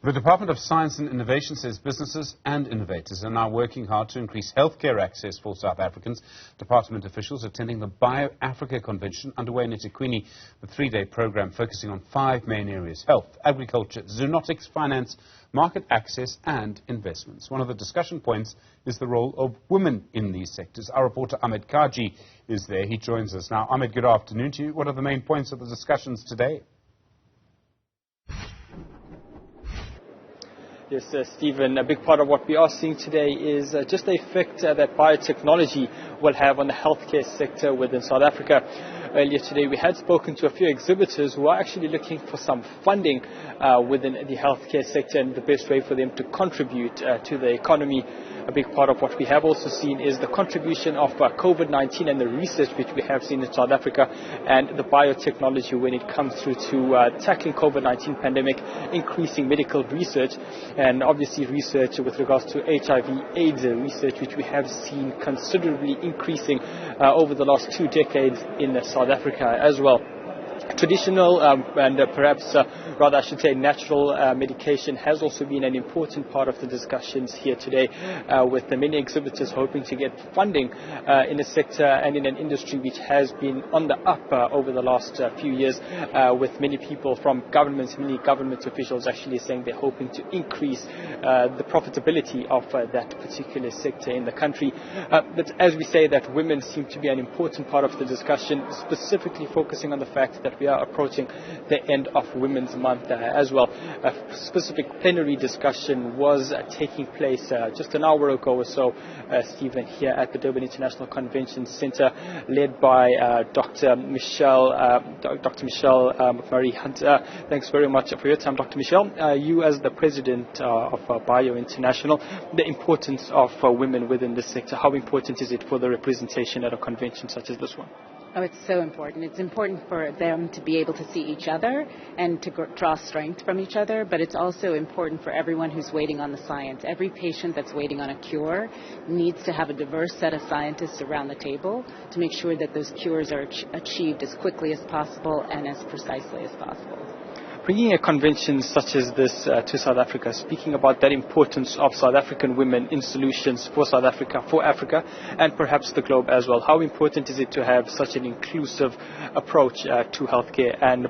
The Department of Science and Innovation says businesses and innovators are now working hard to increase healthcare access for South Africans. Department officials attending the Bio Africa convention underway in eThekwini, the three-day program focusing on 5 main areas: health, agriculture, zoonotics, finance, market access and investments. One of the discussion points is the role of women in these sectors. Our reporter Ahmed Kajee is there. He joins us now. Ahmed, good afternoon to you. What are the main points of the discussions today? Yes, Stephen, a big part of what we are seeing today is just the effect that biotechnology will have on the healthcare sector within South Africa. Earlier today, we had spoken to a few exhibitors who are actually looking for some funding within the healthcare sector and the best way for them to contribute to the economy. A big part of what we have also seen is the contribution of COVID-19 and the research which we have seen in South Africa and the biotechnology when it comes through to tackling COVID-19 pandemic, increasing medical research and obviously research with regards to HIV/AIDS research, which we have seen considerably increasing over the last 2 decades in South Africa as well. Traditional and perhaps rather I should say natural medication has also been an important part of the discussions here today, with the many exhibitors hoping to get funding in a sector and in an industry which has been on the up over the last few years, with many people from governments, many government officials actually saying they're hoping to increase the profitability of that particular sector in the country. But as we say that women seem to be an important part of the discussion, specifically focusing on the fact that we are approaching the end of Women's Month as well. A specific plenary discussion was taking place just an hour ago or so, Stephen, here at the Durban International Convention Centre, led by Dr. Michelle McMurray Hunter. Thanks very much for your time, Dr. Michelle. You as the president of Bio International, the importance of women within this sector, how important is it for the representation at a convention such as this one? Oh, it's so important. It's important for them to be able to see each other and to draw strength from each other, but it's also important for everyone who's waiting on the science. Every patient that's waiting on a cure needs to have a diverse set of scientists around the table to make sure that those cures are achieved as quickly as possible and as precisely as possible. Bringing a convention such as this to South Africa, speaking about that importance of South African women in solutions for South Africa, for Africa, and perhaps the globe as well. How important is it to have such an inclusive approach to healthcare and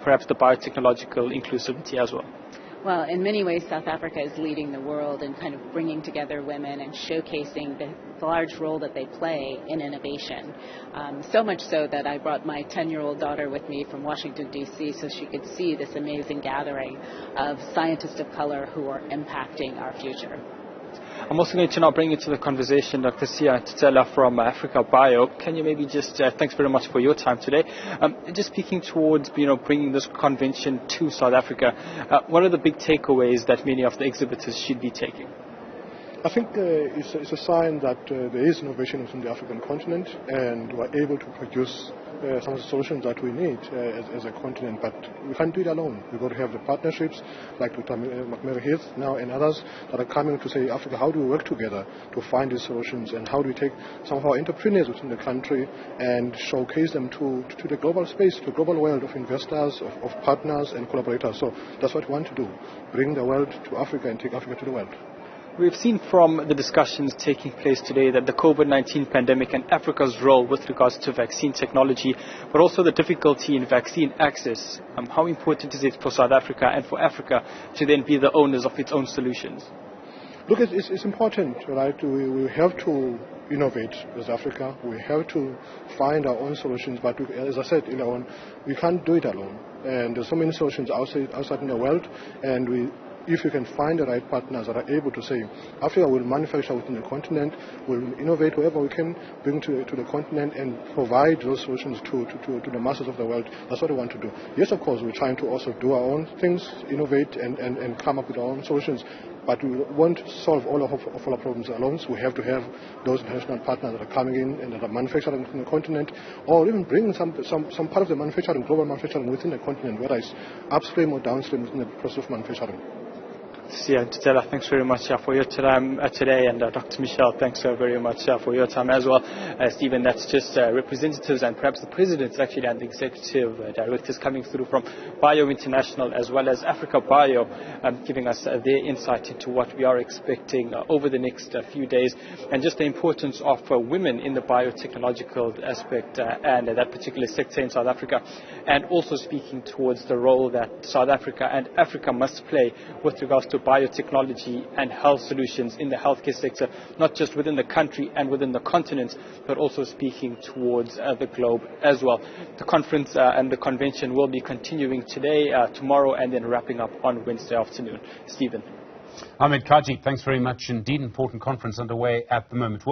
perhaps the biotechnological inclusivity as well? Well, in many ways, South Africa is leading the world in kind of bringing together women and showcasing the large role that they play in innovation. So much so that I brought my 10-year-old daughter with me from Washington, D.C. so she could see this amazing gathering of scientists of color who are impacting our future. I'm also going to now bring into the conversation Dr. Sia Titela from Africa Bio. Can you maybe just, thanks very much for your time today, just speaking towards, bringing this convention to South Africa, what are the big takeaways that many of the exhibitors should be taking? I think it's a sign that there is innovation within the African continent and we're able to produce some of the solutions that we need as a continent, but we can't do it alone. We've got to have the partnerships like Dr. McMurray Heath now and others that are coming to say, Africa, how do we work together to find these solutions, and how do we take some of our entrepreneurs within the country and showcase them to the global space, to the global world of investors, of partners and collaborators. So that's what we want to do, bring the world to Africa and take Africa to the world. We've seen from the discussions taking place today that the COVID-19 pandemic and Africa's role with regards to vaccine technology, but also the difficulty in vaccine access. How important is it for South Africa and for Africa to then be the owners of its own solutions? Look, it's important, right? We have to innovate as Africa. We have to find our own solutions, but as I said, we can't do it alone. And there's so many solutions outside in the world, and if you can find the right partners that are able to say, Africa will manufacture within the continent, will innovate wherever we can, bring to the continent and provide those solutions to the masses of the world. That's what we want to do. Yes, of course, we're trying to also do our own things, innovate and come up with our own solutions. But we won't solve all of our problems alone. So we have to have those international partners that are coming in and that are manufacturing within the continent, or even bringing some part of the manufacturing, global manufacturing within the continent, whether it's upstream or downstream within the process of manufacturing. Stella, thanks very much for your time today, and Dr. Michelle, thanks very much for your time as well. Stephen, that's just representatives and perhaps the presidents actually and the executive directors coming through from Bio International as well as Africa Bio, giving us their insight into what we are expecting over the next few days, and just the importance of women in the biotechnological aspect and that particular sector in South Africa, and also speaking towards the role that South Africa and Africa must play with regards to biotechnology and health solutions in the healthcare sector, not just within the country and within the continent, but also speaking towards the globe as well. The conference and the convention will be continuing today, tomorrow, and then wrapping up on Wednesday afternoon. Stephen. Ahmed Kajee, thanks very much indeed. Important conference underway at the moment.